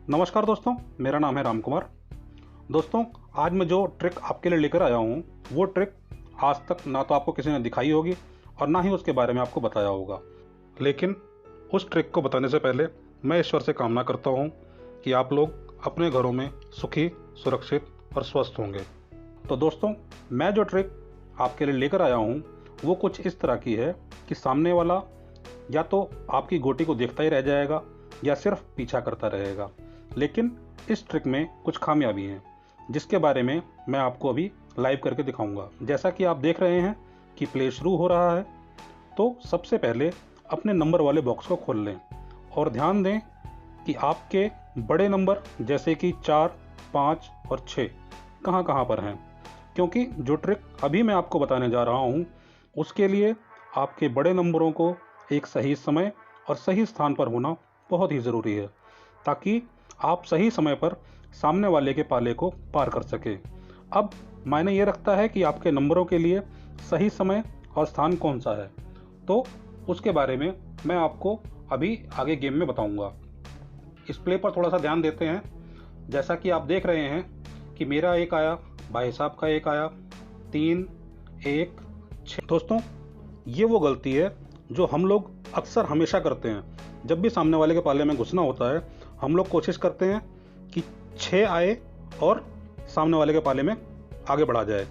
नमस्कार दोस्तों, मेरा नाम है राम कुमार। दोस्तों, आज मैं जो ट्रिक आपके लिए लेकर आया हूँ वो ट्रिक आज तक ना तो आपको किसी ने दिखाई होगी और ना ही उसके बारे में आपको बताया होगा। लेकिन उस ट्रिक को बताने से पहले मैं ईश्वर से कामना करता हूँ कि आप लोग अपने घरों में सुखी, सुरक्षित और स्वस्थ होंगे। तो दोस्तों, मैं जो ट्रिक आपके लिए लेकर आया हूँ वो कुछ इस तरह की है कि सामने वाला या तो आपकी गोटी को देखता ही रह जाएगा या सिर्फ पीछा करता रहेगा। लेकिन इस ट्रिक में कुछ खामियां भी हैं जिसके बारे में मैं आपको अभी लाइव करके दिखाऊंगा। जैसा कि आप देख रहे हैं कि प्ले शुरू हो रहा है, तो सबसे पहले अपने नंबर वाले बॉक्स को खोल लें और ध्यान दें कि आपके बड़े नंबर जैसे कि 4, 5 और 6 कहाँ कहाँ पर हैं, क्योंकि जो ट्रिक अभी मैं आपको बताने जा रहा हूँ उसके लिए आपके बड़े नंबरों को एक सही समय और सही स्थान पर होना बहुत ही ज़रूरी है, ताकि आप सही समय पर सामने वाले के पाले को पार कर सकें। अब मायने ये रखता है कि आपके नंबरों के लिए सही समय और स्थान कौन सा है, तो उसके बारे में मैं आपको अभी आगे गेम में बताऊंगा। इस प्ले पर थोड़ा सा ध्यान देते हैं। जैसा कि आप देख रहे हैं कि मेरा एक आया, भाई साहब का एक आया, 3, 1, 6। दोस्तों, ये वो गलती है जो हम लोग अक्सर हमेशा करते हैं। जब भी सामने वाले के पाले में घुसना होता है हम लोग कोशिश करते हैं कि 6 आए और सामने वाले के पाले में आगे बढ़ा जाए।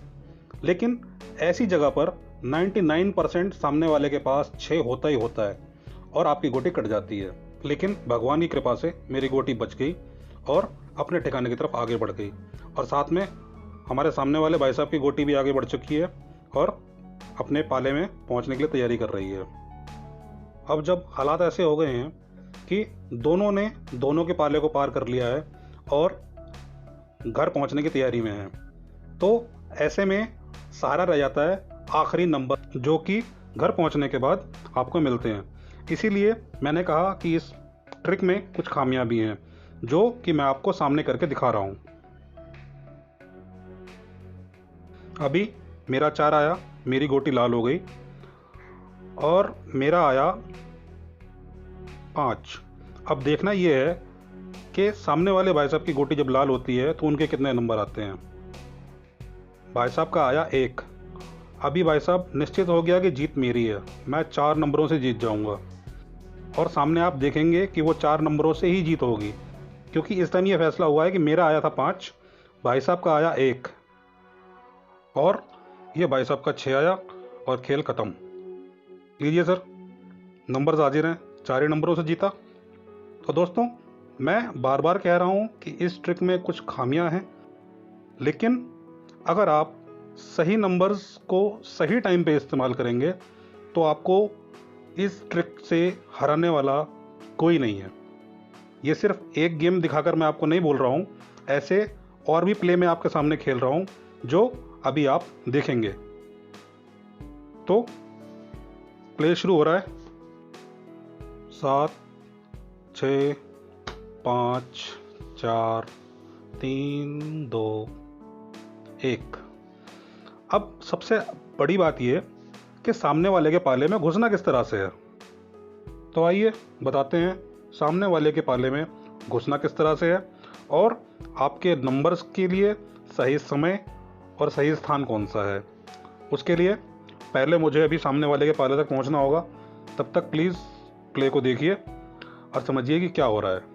लेकिन ऐसी जगह पर 99% सामने वाले के पास 6 होता ही होता है और आपकी गोटी कट जाती है। लेकिन भगवान की कृपा से मेरी गोटी बच गई और अपने ठिकाने की तरफ आगे बढ़ गई, और साथ में हमारे सामने वाले भाई साहब की गोटी भी आगे बढ़ चुकी है और अपने पाले में पहुंचने के लिए तैयारी कर रही है। अब जब हालात ऐसे हो गए हैं कि दोनों ने दोनों के पाले को पार कर लिया है और घर पहुंचने की तैयारी में है, तो ऐसे में सहारा रह जाता है आखिरी नंबर, जो कि घर पहुंचने के बाद आपको मिलते हैं। इसीलिए मैंने कहा कि इस ट्रिक में कुछ खामियां भी हैं जो कि मैं आपको सामने करके दिखा रहा हूं। अभी मेरा 4 आया, मेरी गोटी लाल हो गई, और मेरा आया 5। अब देखना यह है कि सामने वाले भाई साहब की गोटी जब लाल होती है तो उनके कितने नंबर आते हैं। भाई साहब का आया 1। अभी भाई साहब निश्चित हो गया कि जीत मेरी है, मैं 4 नंबरों से जीत जाऊंगा। और सामने आप देखेंगे कि वो 4 नंबरों से ही जीत होगी, क्योंकि इस टाइम ये फैसला हुआ है कि मेरा आया था 5, भाई साहब का आया 1 और ये भाई साहब का 6 आया और खेल ख़त्म। लीजिए सर, नंबर्स हाजिर हैं, 4 ही नंबरों से जीता। तो दोस्तों, मैं बार बार कह रहा हूँ कि इस ट्रिक में कुछ खामियां हैं, लेकिन अगर आप सही नंबर्स को सही टाइम पे इस्तेमाल करेंगे तो आपको इस ट्रिक से हराने वाला कोई नहीं है। ये सिर्फ एक गेम दिखाकर मैं आपको नहीं बोल रहा हूँ, ऐसे और भी प्ले मैं आपके सामने खेल रहा हूँ जो अभी आप देखेंगे। तो प्ले शुरू हो रहा है। 7, 6, 5, 4, 3, 2, 1। अब सबसे बड़ी बात यह कि सामने वाले के पाले में घुसना किस तरह से है। तो आइए बताते हैं सामने वाले के पाले में घुसना किस तरह से है और आपके नंबर्स के लिए सही समय और सही स्थान कौन सा है। उसके लिए पहले मुझे अभी सामने वाले के पाले तक पहुंचना होगा। तब तक प्लीज़ प्ले को देखिए और समझिए कि क्या हो रहा है।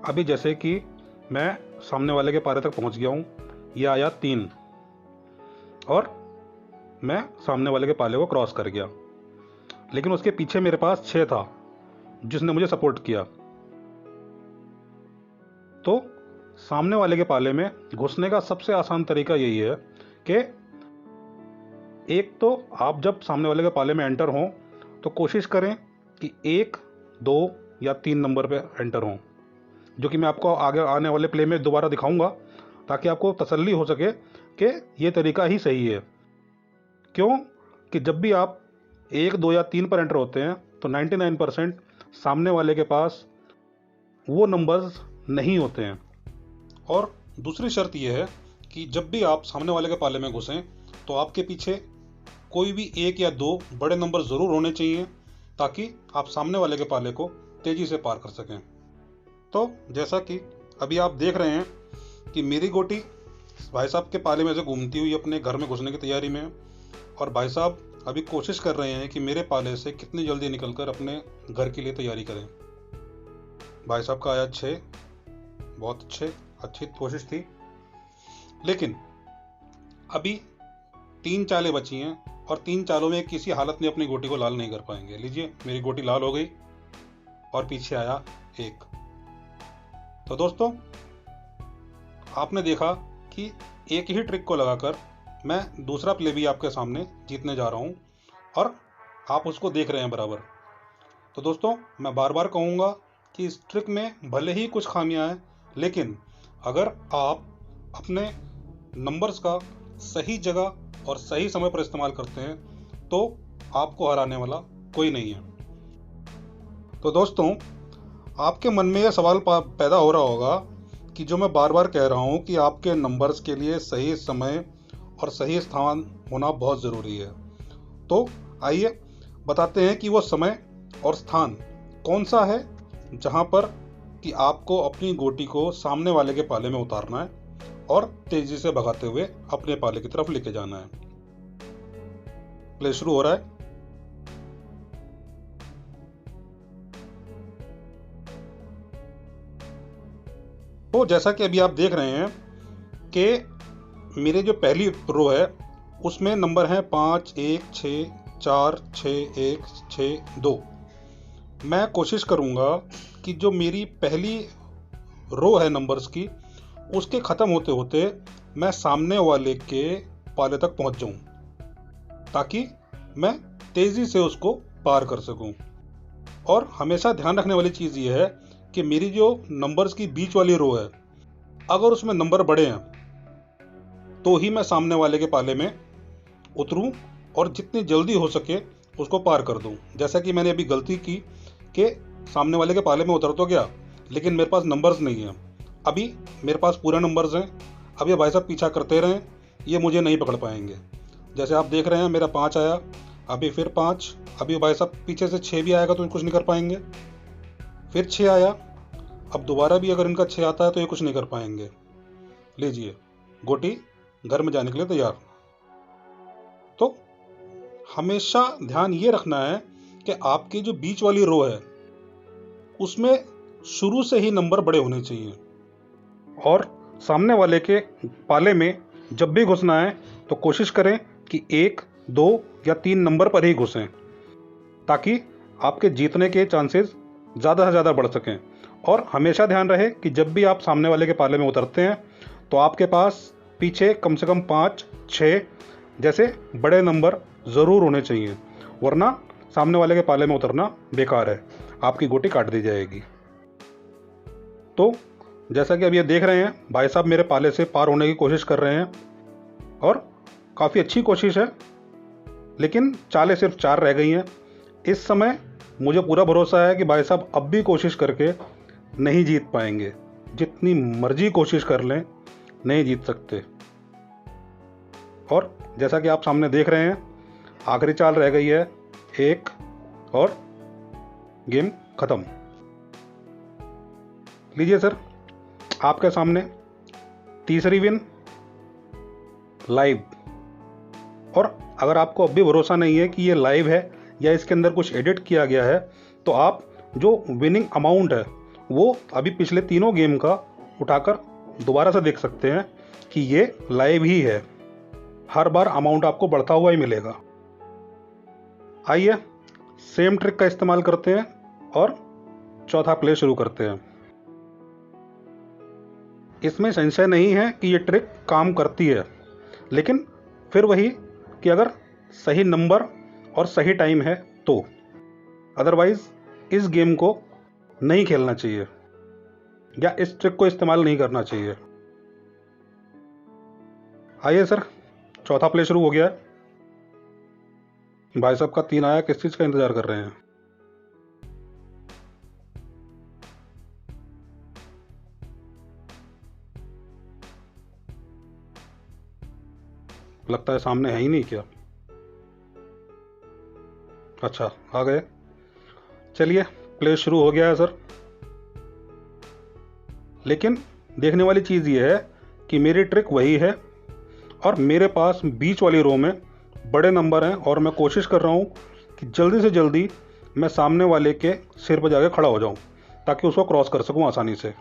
अभी जैसे कि मैं सामने वाले के पाले तक पहुंच गया हूं, यह आया 3 और मैं सामने वाले के पाले को क्रॉस कर गया। लेकिन उसके पीछे मेरे पास 6 था जिसने मुझे सपोर्ट किया। तो सामने वाले के पाले में घुसने का सबसे आसान तरीका यही है कि एक तो आप जब सामने वाले के पाले में एंटर हों तो कोशिश करें कि 1, 2 या 3 नंबर पे एंटर हों, जो कि मैं आपको आगे आने वाले प्ले में दोबारा दिखाऊंगा, ताकि आपको तसल्ली हो सके कि ये तरीका ही सही है। क्यों कि जब भी आप 1, 2 या 3 पर एंटर होते हैं तो 99% सामने वाले के पास वो नंबर्स नहीं होते हैं। और दूसरी शर्त यह है कि जब भी आप सामने वाले के पाले में घुसें तो आपके पीछे कोई भी एक या दो बड़े नंबर ज़रूर होने चाहिए, ताकि आप सामने वाले के पाले को तेज़ी से पार कर सकें। तो जैसा कि अभी आप देख रहे हैं कि मेरी गोटी भाई साहब के पाले में से घूमती हुई अपने घर में घुसने की तैयारी में है, और भाई साहब अभी कोशिश कर रहे हैं कि मेरे पाले से कितनी जल्दी निकलकर अपने घर के लिए तैयारी करें। भाई साहब का आया 6, बहुत अच्छी कोशिश थी, लेकिन अभी 3 चालें बची हैं और 3 चालों में किसी हालत में अपनी गोटी को लाल नहीं कर पाएंगे। लीजिए, मेरी गोटी लाल हो गई और पीछे आया 1। तो दोस्तों, आपने देखा कि एक ही ट्रिक को लगाकर मैं दूसरा प्ले भी आपके सामने जीतने जा रहा हूं, और आप उसको देख रहे हैं बराबर। तो दोस्तों, मैं बार बार कहूँगा कि इस ट्रिक में भले ही कुछ खामियां हैं, लेकिन अगर आप अपने नंबर्स का सही जगह और सही समय पर इस्तेमाल करते हैं तो आपको हराने वाला कोई नहीं है। तो दोस्तों, आपके मन में यह सवाल पैदा हो रहा होगा कि जो मैं बार बार कह रहा हूं कि आपके नंबर्स के लिए सही समय और सही स्थान होना बहुत ज़रूरी है। तो आइए बताते हैं कि वो समय और स्थान कौन सा है जहां पर कि आपको अपनी गोटी को सामने वाले के पाले में उतारना है और तेजी से भगाते हुए अपने पाले की तरफ लेके जाना है। प्ले शुरू हो रहा है। तो जैसा कि अभी आप देख रहे हैं कि मेरे जो पहली रो है उसमें नंबर है 5, 1, 6, 4, 6, 1, 6, 2। मैं कोशिश करूंगा कि जो मेरी पहली रो है नंबर्स की, उसके ख़त्म होते होते मैं सामने वाले के पाले तक पहुंच जाऊं, ताकि मैं तेज़ी से उसको पार कर सकूं। और हमेशा ध्यान रखने वाली चीज़ ये है कि मेरी जो नंबर्स की बीच वाली रो है, अगर उसमें नंबर बड़े हैं तो ही मैं सामने वाले के पाले में उतरूं और जितनी जल्दी हो सके उसको पार कर दूं। जैसा कि मैंने अभी गलती की कि सामने वाले के पाले में उतर तो गया, लेकिन मेरे पास नंबर्स नहीं है। अभी मेरे पास पूरे नंबर्स हैं। अब ये भाई साहब पीछा करते रहें, ये मुझे नहीं पकड़ पाएंगे। जैसे आप देख रहे हैं, मेरा 5 आया, अभी फिर 5, अभी भाई साहब पीछे से 6 भी आएगा तो कुछ नहीं कर पाएंगे। फिर 6 आया, अब दोबारा भी अगर इनका 6 आता है तो ये कुछ नहीं कर पाएंगे। लीजिए, गोटी घर में जाने के लिए तैयार। तो हमेशा ध्यान ये रखना है कि आपकी जो बीच वाली रो है उसमें शुरू से ही नंबर बड़े होने चाहिए, और सामने वाले के पाले में जब भी घुसना है तो कोशिश करें कि 1, 2 या 3 नंबर पर ही घुसें, ताकि आपके जीतने के चांसेस ज़्यादा से ज़्यादा बढ़ सकें। और हमेशा ध्यान रहे कि जब भी आप सामने वाले के पाले में उतरते हैं तो आपके पास पीछे कम से कम 5, 6 जैसे बड़े नंबर ज़रूर होने चाहिए, वरना सामने वाले के पाले में उतरना बेकार है, आपकी गोटी काट दी जाएगी। तो जैसा कि अब ये देख रहे हैं, भाई साहब मेरे पाले से पार होने की कोशिश कर रहे हैं, और काफ़ी अच्छी कोशिश है, लेकिन चालें सिर्फ 4 रह गई हैं। इस समय मुझे पूरा भरोसा है कि भाई साहब अब भी कोशिश करके नहीं जीत पाएंगे। जितनी मर्जी कोशिश कर लें, नहीं जीत सकते। और जैसा कि आप सामने देख रहे हैं, आखिरी चाल रह गई है 1 और गेम ख़त्म। लीजिए सर, आपके सामने तीसरी विन लाइव। और अगर आपको अब भी भरोसा नहीं है कि ये लाइव है या इसके अंदर कुछ एडिट किया गया है, तो आप जो विनिंग अमाउंट है वो अभी पिछले तीनों गेम का उठाकर दोबारा से देख सकते हैं कि ये लाइव ही है। हर बार अमाउंट आपको बढ़ता हुआ ही मिलेगा। आइए सेम ट्रिक का इस्तेमाल करते हैं और चौथा प्ले शुरू करते हैं। इसमें संशय नहीं है कि ये ट्रिक काम करती है, लेकिन फिर वही कि अगर सही नंबर और सही टाइम है तो, अदरवाइज इस गेम को नहीं खेलना चाहिए या इस ट्रिक को इस्तेमाल नहीं करना चाहिए। आइए सर, चौथा प्ले शुरू हो गया है। भाई साहब का 3 आया, किस चीज़ का इंतज़ार कर रहे हैं? लगता है सामने है ही नहीं क्या। अच्छा, आ गए। चलिए, प्ले शुरू हो गया है सर। लेकिन देखने वाली चीज़ ये है कि मेरी ट्रिक वही है और मेरे पास बीच वाली रो में बड़े नंबर हैं और मैं कोशिश कर रहा हूँ कि जल्दी से जल्दी मैं सामने वाले के सिर पर जाके खड़ा हो जाऊँ ताकि उसको क्रॉस कर सकूँ आसानी से।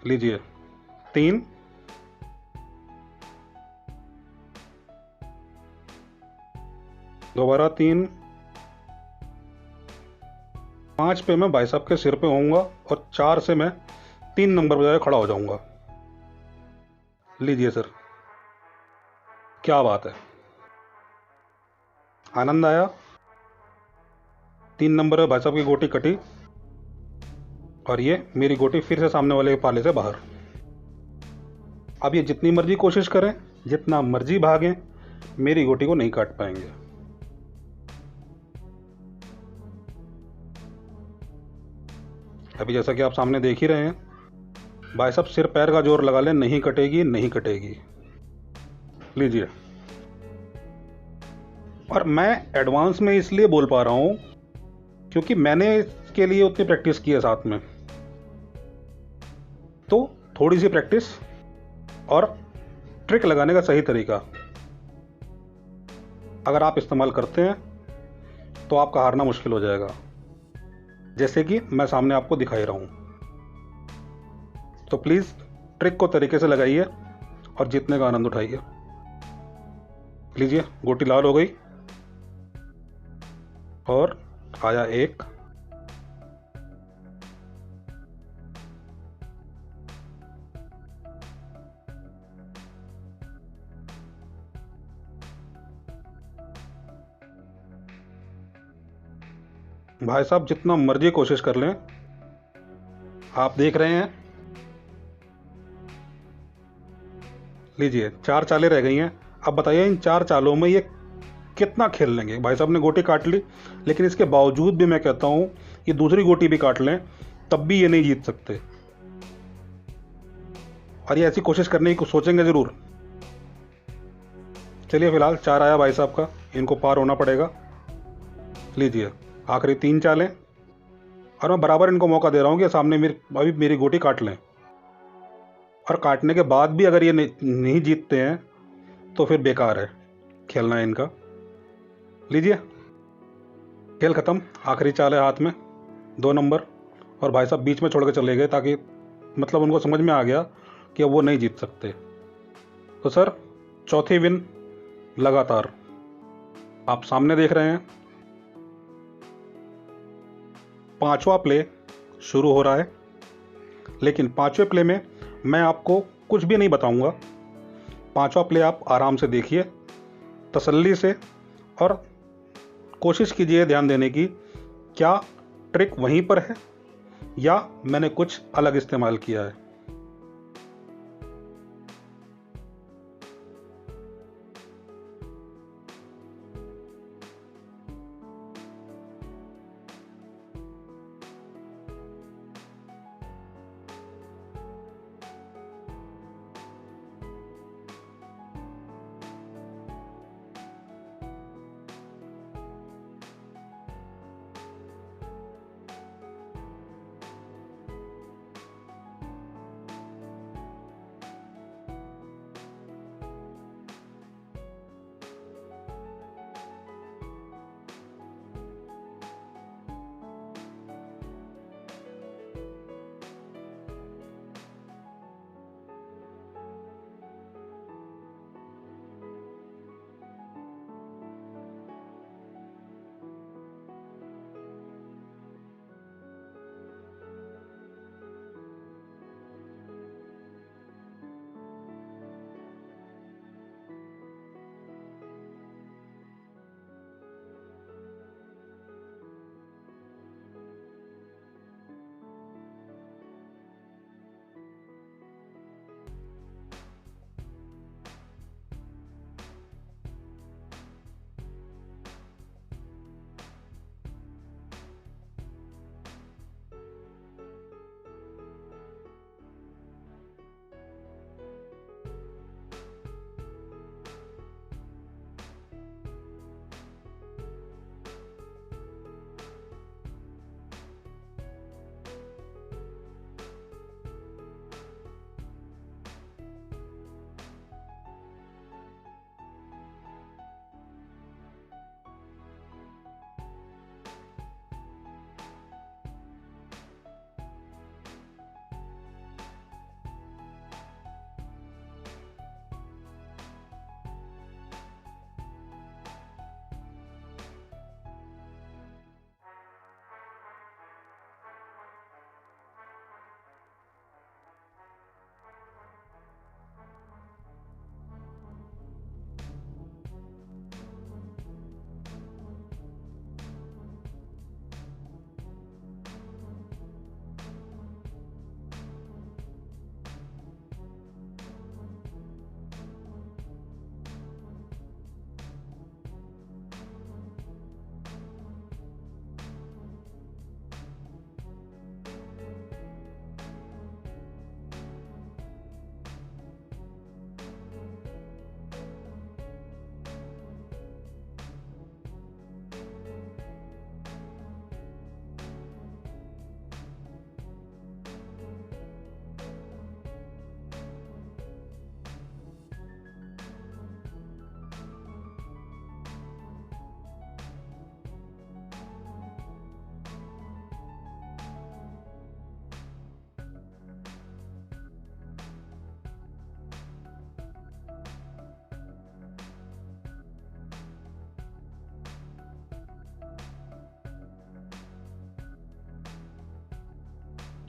लीजिए, 3, दोबारा 3, 5 पे मैं भाई साहब के सिर पे होऊंगा और 4 से मैं 3 नंबर पर जाके खड़ा हो जाऊंगा। लीजिए सर, क्या बात है, आनंद आया। 3 नंबर पे भाई साहब की गोटी कटी और ये मेरी गोटी फिर से सामने वाले के पाले से बाहर। अब ये जितनी मर्जी कोशिश करें, जितना मर्जी भागें, मेरी गोटी को नहीं काट पाएंगे। अभी जैसा कि आप सामने देख ही रहे हैं, भाई साहब सिर पैर का जोर लगा लें, नहीं कटेगी, नहीं कटेगी। लीजिए। और मैं एडवांस में इसलिए बोल पा रहा हूँ क्योंकि मैंने इसके लिए उतनी प्रैक्टिस की है साथ में। तो थोड़ी सी प्रैक्टिस और ट्रिक लगाने का सही तरीका अगर आप इस्तेमाल करते हैं तो आपका हारना मुश्किल हो जाएगा, जैसे कि मैं सामने आपको दिखाई रहा हूं। तो प्लीज़ ट्रिक को तरीके से लगाइए और जीतने का आनंद उठाइए। लीजिए, गोटी लाल हो गई और आया 1, भाई साहब जितना मर्जी कोशिश कर लें, आप देख रहे हैं। लीजिए, 4 चालें रह गई हैं। अब बताइए इन 4 चालों में ये कितना खेल लेंगे। भाई साहब ने गोटी काट ली, लेकिन इसके बावजूद भी मैं कहता हूं कि दूसरी गोटी भी काट लें तब भी ये नहीं जीत सकते। और ये ऐसी कोशिश करने की सोचेंगे ज़रूर। चलिए, फिलहाल 4 आया भाई साहब का, इनको पार होना पड़ेगा। लीजिए, आखिरी 3 चालें और मैं बराबर इनको मौका दे रहा हूँ कि सामने अभी मेरी गोटी काट लें। और काटने के बाद भी अगर ये नहीं जीतते हैं तो फिर बेकार है खेलना है इनका। लीजिए, खेल ख़त्म। आखिरी चाल है हाथ में, 2 नंबर। और भाई साहब बीच में छोड़ के चले गए ताकि मतलब उनको समझ में आ गया कि अब वो नहीं जीत सकते। तो सर, चौथी विन लगातार आप सामने देख रहे हैं। 5वां प्ले शुरू हो रहा है, लेकिन 5वें प्ले में मैं आपको कुछ भी नहीं बताऊंगा। 5वां प्ले आप आराम से देखिए, तसल्ली से, और कोशिश कीजिए ध्यान देने की, क्या ट्रिक वहीं पर है या मैंने कुछ अलग इस्तेमाल किया है।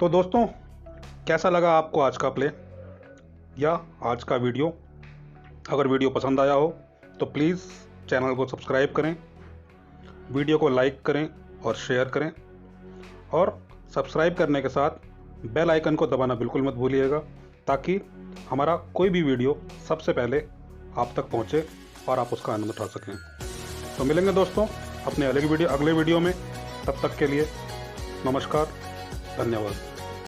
तो दोस्तों, कैसा लगा आपको आज का प्ले या आज का वीडियो? अगर वीडियो पसंद आया हो तो प्लीज़ चैनल को सब्सक्राइब करें, वीडियो को लाइक करें और शेयर करें, और सब्सक्राइब करने के साथ बेल आइकन को दबाना बिल्कुल मत भूलिएगा, ताकि हमारा कोई भी वीडियो सबसे पहले आप तक पहुंचे और आप उसका आनंद उठा सकें। तो मिलेंगे दोस्तों अपने अगले वीडियो में। तब तक के लिए नमस्कार, धन्यवाद।